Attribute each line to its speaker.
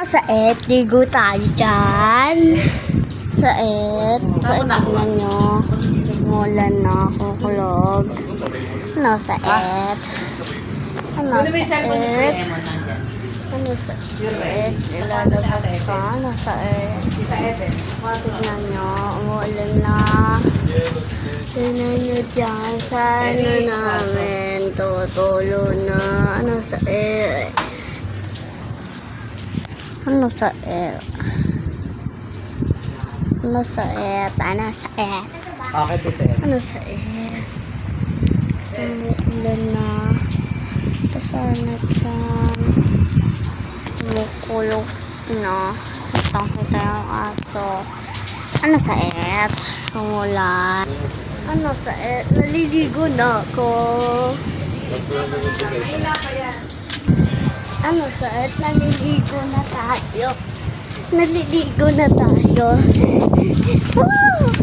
Speaker 1: Sa ligo tayo dyan. Sa tignan nyo. Mulan na, kukulog. Ano sa Ano sa ilalabas ka. Ano sa tignan nyo, umulan na. Tignan nyo dyan, sa namin tutulo na. Ano sa Ano sa Ano sa
Speaker 2: Okay, tite.
Speaker 1: Ano sa Ulan na. Sana dyan. Mukulog na. Kitang-kita yung aso. Ano sa Umulan. Ano sa naliligo na ako. Ano sa naliligo na tayo. Naliligo na tayo. Wow!